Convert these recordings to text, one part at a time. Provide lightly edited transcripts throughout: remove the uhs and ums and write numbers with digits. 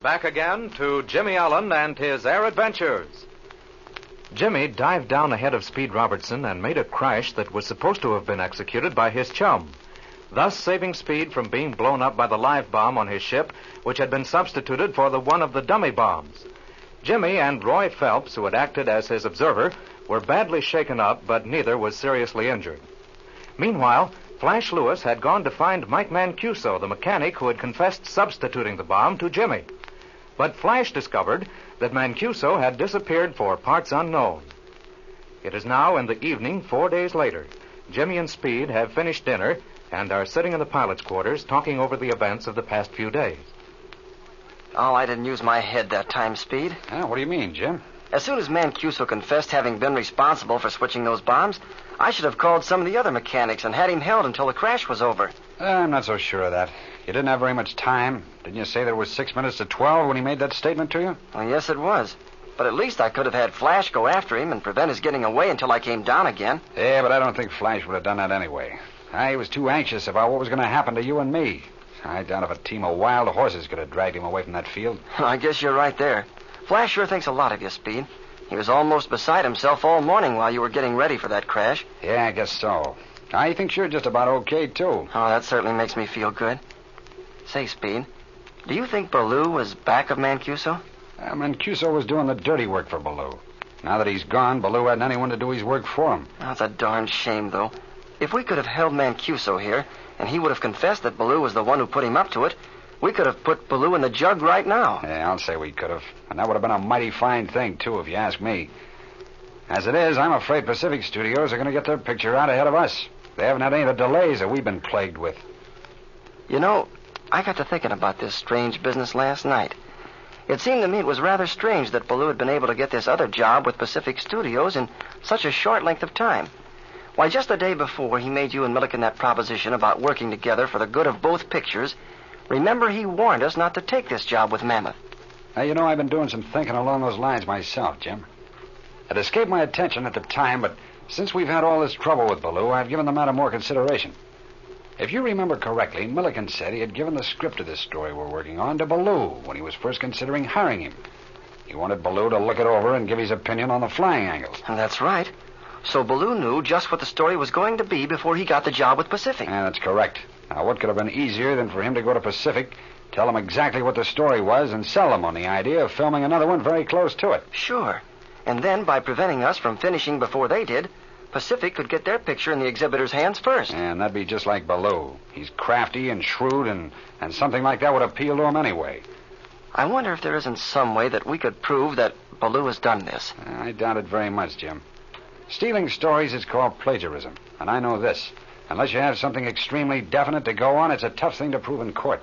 Back again to Jimmy Allen and his air adventures. Jimmy dived down ahead of Speed Robertson and made a crash that was supposed to have been executed by his chum, thus saving Speed from being blown up by the live bomb on his ship, which had been substituted for the one of the dummy bombs. Jimmy and Roy Phelps, who had acted as his observer, were badly shaken up, but neither was seriously injured. Meanwhile, Flash Lewis had gone to find Mike Mancuso, the mechanic who had confessed substituting the bomb to Jimmy. But Flash discovered that Mancuso had disappeared for parts unknown. It is now in the evening, 4 days later. Jimmy and Speed have finished dinner and are sitting in the pilot's quarters talking over the events of the past few days. Oh, I didn't use my head that time, Speed. What do you mean, Jim? As soon as Mancuso confessed having been responsible for switching those bombs, I should have called some of the other mechanics and had him held until the crash was over. I'm not so sure of that. You didn't have very much time. Didn't you say there was 6 minutes to 12 when he made that statement to you? Well, yes, it was. But at least I could have had Flash go after him and prevent his getting away until I came down again. Yeah, but I don't think Flash would have done that anyway. I was too anxious about what was going to happen to you and me. I doubt if a team of wild horses could have dragged him away from that field. I guess you're right there. Flash sure thinks a lot of you, Speed. He was almost beside himself all morning while you were getting ready for that crash. Yeah, I guess so. I think you're just about okay, too. Oh, that certainly makes me feel good. Say, Speed, do you think Ballou was back of Mancuso? Mancuso was doing the dirty work for Ballou. Now that he's gone, Ballou hadn't anyone to do his work for him. Oh, it's a darn shame, though. If we could have held Mancuso here, and he would have confessed that Ballou was the one who put him up to it, we could have put Ballou in the jug right now. Yeah, I'll say we could have. And that would have been a mighty fine thing, too, if you ask me. As it is, I'm afraid Pacific Studios are going to get their picture out ahead of us. They haven't had any of the delays that we've been plagued with. You know, I got to thinking about this strange business last night. It seemed to me it was rather strange that Ballou had been able to get this other job with Pacific Studios in such a short length of time. Why, just the day before he made you and Milliken that proposition about working together for the good of both pictures, remember he warned us not to take this job with Mammoth. Now, you know, I've been doing some thinking along those lines myself, Jim. It escaped my attention at the time, but since we've had all this trouble with Ballou, I've given the matter more consideration. If you remember correctly, Milliken said he had given the script of this story we're working on to Ballou when he was first considering hiring him. He wanted Ballou to look it over and give his opinion on the flying angles. And that's right. So Ballou knew just what the story was going to be before he got the job with Pacific. Yeah, that's correct. Now, what could have been easier than for him to go to Pacific, tell them exactly what the story was, and sell them on the idea of filming another one very close to it? Sure. And then, by preventing us from finishing before they did, Pacific could get their picture in the exhibitor's hands first. And that'd be just like Ballou. He's crafty and shrewd, and something like that would appeal to him anyway. I wonder if there isn't some way that we could prove that Ballou has done this. I doubt it very much, Jim. Stealing stories is called plagiarism, and I know this. Unless you have something extremely definite to go on, it's a tough thing to prove in court.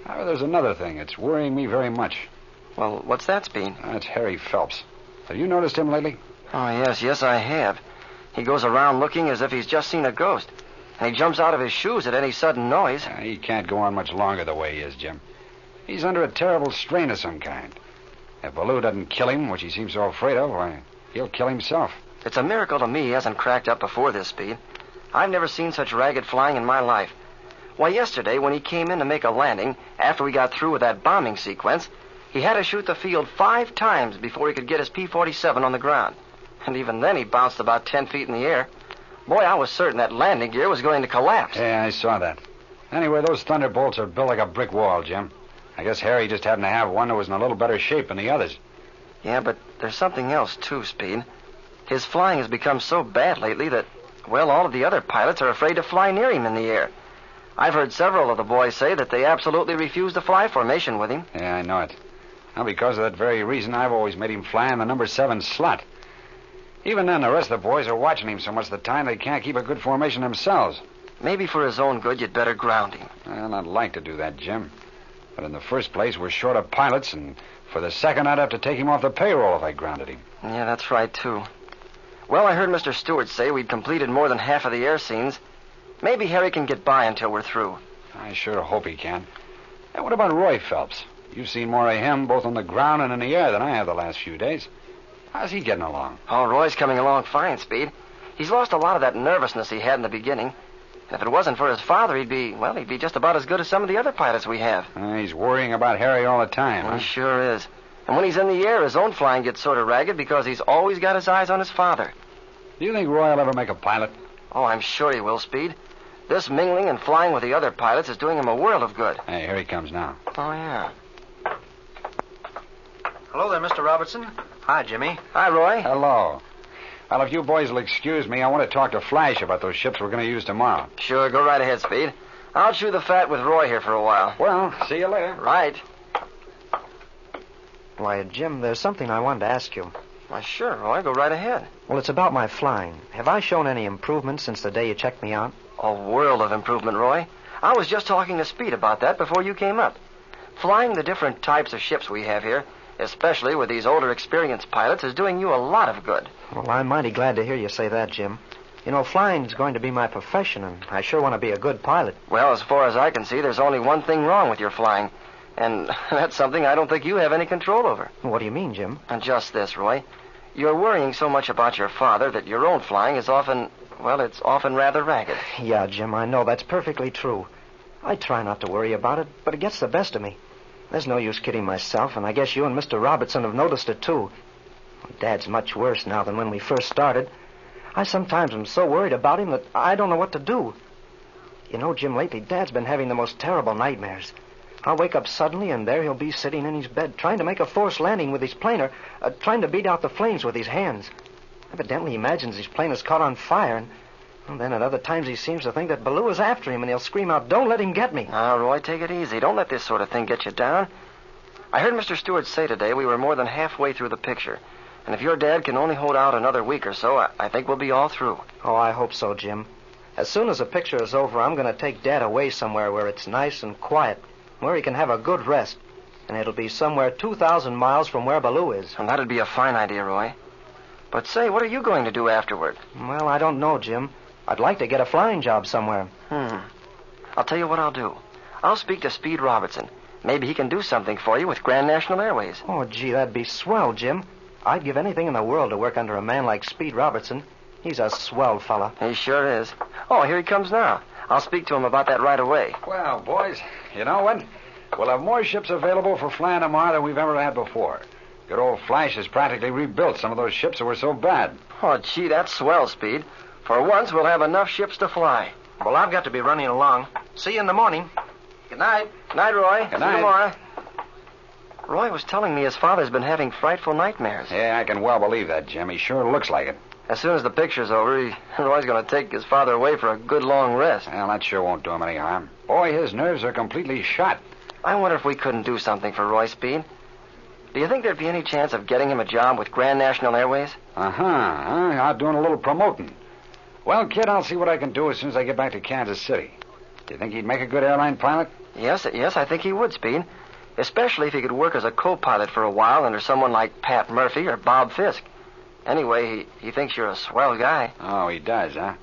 However, there's another thing. It's worrying me very much. Well, what's that, Speed? It's Harry Phelps. Have you noticed him lately? Oh, yes, I have. He goes around looking as if he's just seen a ghost. And he jumps out of his shoes at any sudden noise. He can't go on much longer the way he is, Jim. He's under a terrible strain of some kind. If Ballou doesn't kill him, which he seems so afraid of, why, he'll kill himself. It's a miracle to me he hasn't cracked up before this, Speed. I've never seen such ragged flying in my life. Why, yesterday, when he came in to make a landing, after we got through with that bombing sequence, he had to shoot the field 5 times before he could get his P-47 on the ground. And even then, he bounced about 10 feet in the air. Boy, I was certain that landing gear was going to collapse. Yeah, I saw that. Anyway, those Thunderbolts are built like a brick wall, Jim. I guess Harry just happened to have one that was in a little better shape than the others. Yeah, but there's something else, too, Speed. His flying has become so bad lately that, well, all of the other pilots are afraid to fly near him in the air. I've heard several of the boys say that they absolutely refuse to fly formation with him. Yeah, I know it. Now, because of that very reason, I've always made him fly in the number 7 slot. Even then, the rest of the boys are watching him so much of the time they can't keep a good formation themselves. Maybe for his own good, you'd better ground him. Well, I'd like to do that, Jim. But in the first place, we're short of pilots, and for the second, I'd have to take him off the payroll if I grounded him. Yeah, that's right, too. Well, I heard Mr. Stewart say we'd completed more than half of the air scenes. Maybe Harry can get by until we're through. I sure hope he can. And what about Roy Phelps? You've seen more of him both on the ground and in the air than I have the last few days. How's he getting along? Oh, Roy's coming along fine, Speed. He's lost a lot of that nervousness he had in the beginning. If it wasn't for his father, he'd be just about as good as some of the other pilots we have. He's worrying about Harry all the time, huh? He sure is. And when he's in the air, his own flying gets sort of ragged because he's always got his eyes on his father. Do you think Roy will ever make a pilot? Oh, I'm sure he will, Speed. This mingling and flying with the other pilots is doing him a world of good. Hey, here he comes now. Oh, yeah. Hello there, Mr. Robertson. Hi, Jimmy. Hi, Roy. Hello. Well, if you boys will excuse me, I want to talk to Flash about those ships we're going to use tomorrow. Sure, go right ahead, Speed. I'll chew the fat with Roy here for a while. Well, see you later. Right. Why, Jim, there's something I wanted to ask you. Why, sure, Roy. Go right ahead. Well, it's about my flying. Have I shown any improvement since the day you checked me out? A world of improvement, Roy. I was just talking to Speed about that before you came up. Flying the different types of ships we have here, especially with these older, experienced pilots, is doing you a lot of good. Well, I'm mighty glad to hear you say that, Jim. You know, flying's going to be my profession, and I sure want to be a good pilot. Well, as far as I can see, there's only one thing wrong with your flying. And that's something I don't think you have any control over. What do you mean, Jim? And just this, Roy. You're worrying so much about your father that your own flying is often rather ragged. Yeah, Jim, I know. That's perfectly true. I try not to worry about it, but it gets the best of me. There's no use kidding myself, and I guess you and Mr. Robertson have noticed it, too. Dad's much worse now than when we first started. I sometimes am so worried about him that I don't know what to do. You know, Jim, lately Dad's been having the most terrible nightmares. I'll wake up suddenly, and there he'll be sitting in his bed, trying to make a forced landing with his plane, or trying to beat out the flames with his hands. Evidently he imagines his plane is caught on fire, and then at other times he seems to think that Baloo is after him, and he'll scream out, "Don't let him get me." Now, Roy, take it easy. Don't let this sort of thing get you down. I heard Mr. Stewart say today we were more than halfway through the picture. And if your dad can only hold out another week or so, I think we'll be all through. Oh, I hope so, Jim. As soon as the picture is over, I'm going to take Dad away somewhere where it's nice and quiet, where he can have a good rest. And it'll be somewhere 2,000 miles from where Baloo is. And that'd be a fine idea, Roy. But say, what are you going to do afterward? Well, I don't know, Jim. I'd like to get a flying job somewhere. I'll tell you what I'll do. I'll speak to Speed Robertson. Maybe he can do something for you with Grand National Airways. Oh, gee, that'd be swell, Jim. I'd give anything in the world to work under a man like Speed Robertson. He's a swell fella. He sure is. Oh, here he comes now. I'll speak to him about that right away. Well, boys, you know what? We'll have more ships available for flying tomorrow than we've ever had before. Good old Flash has practically rebuilt some of those ships that were so bad. Oh, gee, that's swell, Speed. For once, we'll have enough ships to fly. Well, I've got to be running along. See you in the morning. Good night. Good night, Roy. Good See you night. tomorrow. Roy was telling me his father's been having frightful nightmares. Yeah, I can well believe that, Jim. He sure looks like it. As soon as the picture's over, Roy's going to take his father away for a good long rest. Well, that sure won't do him any harm. Boy, his nerves are completely shot. I wonder if we couldn't do something for Roy, Speed. Do you think there'd be any chance of getting him a job with Grand National Airways? Out doing a little promoting. Well, kid, I'll see what I can do as soon as I get back to Kansas City. Do you think he'd make a good airline pilot? Yes, I think he would, Speed. Especially if he could work as a co-pilot for a while under someone like Pat Murphy or Bob Fisk. Anyway, he thinks you're a swell guy. Oh, he does, huh?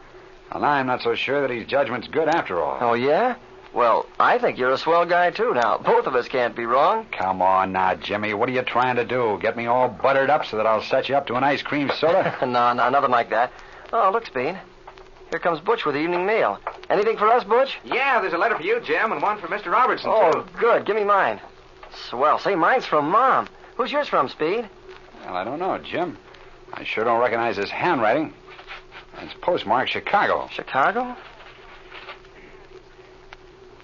Well, I'm not so sure that his judgment's good after all. Oh, yeah? Well, I think you're a swell guy, too. Now, both of us can't be wrong. Come on now, Jimmy. What are you trying to do? Get me all buttered up so that I'll set you up to an ice cream soda? No, nothing like that. Oh, look, Speed. Here comes Butch with the evening mail. Anything for us, Butch? Yeah, there's a letter for you, Jim, and one for Mr. Robertson, Oh, too. good. Give me mine. Swell. Say, mine's from Mom. Who's yours from, Speed? Well, I don't know, Jim. I sure don't recognize his handwriting. It's postmarked Chicago. Chicago?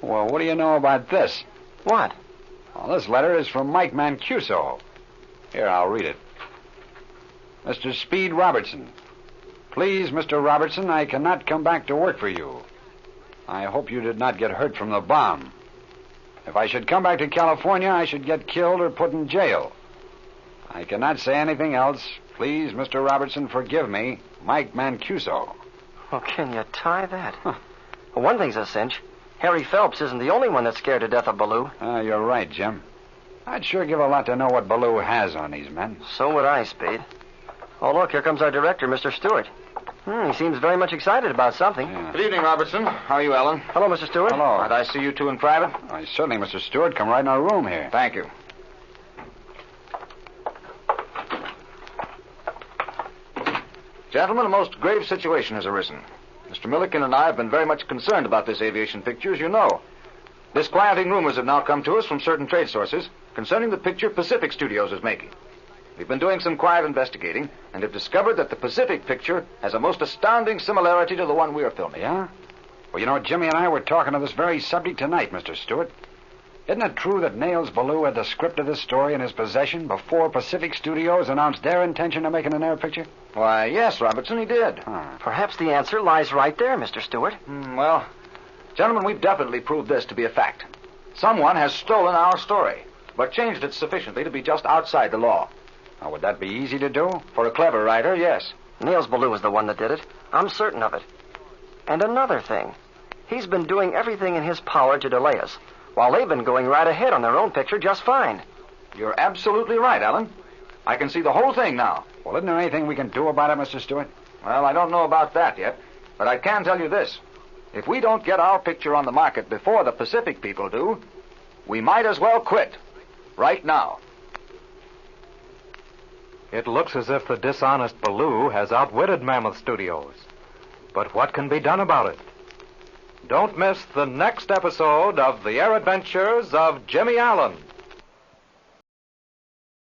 Well, what do you know about this? What? Well, this letter is from Mike Mancuso. Here, I'll read it. Mr. Speed Robertson. Please, Mr. Robertson, I cannot come back to work for you. I hope you did not get hurt from the bomb. If I should come back to California, I should get killed or put in jail. I cannot say anything else. Please, Mr. Robertson, forgive me. Mike Mancuso. Well, can you tie that? Well, one thing's a cinch. Harry Phelps isn't the only one that's scared to death of Baloo. You're right, Jim. I'd sure give a lot to know what Baloo has on these men. So would I, Speed. Oh, look, here comes our director, Mr. Stewart. He seems very much excited about something. Yeah. Good evening, Robertson. How are you, Ellen? Hello, Mr. Stewart. Hello. Might I see you two in private? Why, certainly, Mr. Stewart. Come right in our room here. Thank you. Gentlemen, a most grave situation has arisen. Mr. Mr. Milliken and I have been very much concerned about this aviation picture, as you know. Disquieting rumors have now come to us from certain trade sources concerning the picture Pacific Studios is making. We've been doing some quiet investigating and have discovered that the Pacific picture has a most astounding similarity to the one we are filming. Yeah? Well, you know, Jimmy and I were talking of this very subject tonight, Mr. Stewart. Isn't it true that Nails Ballou had the script of this story in his possession before Pacific Studios announced their intention of making an air picture? Why, yes, Robertson, he did. Perhaps the answer lies right there, Mr. Stewart. Well, gentlemen, we've definitely proved this to be a fact. Someone has stolen our story, but changed it sufficiently to be just outside the law. Now, would that be easy to do? For a clever writer, yes. Nails Ballou is the one that did it. I'm certain of it. And another thing. He's been doing everything in his power to delay us, while they've been going right ahead on their own picture just fine. You're absolutely right, Alan. I can see the whole thing now. Well, isn't there anything we can do about it, Mr. Stewart? Well, I don't know about that yet, but I can tell you this. If we don't get our picture on the market before the Pacific people do, we might as well quit. Right now. It looks as if the dishonest Ballou has outwitted Mammoth Studios. But what can be done about it? Don't miss the next episode of The Air Adventures of Jimmy Allen.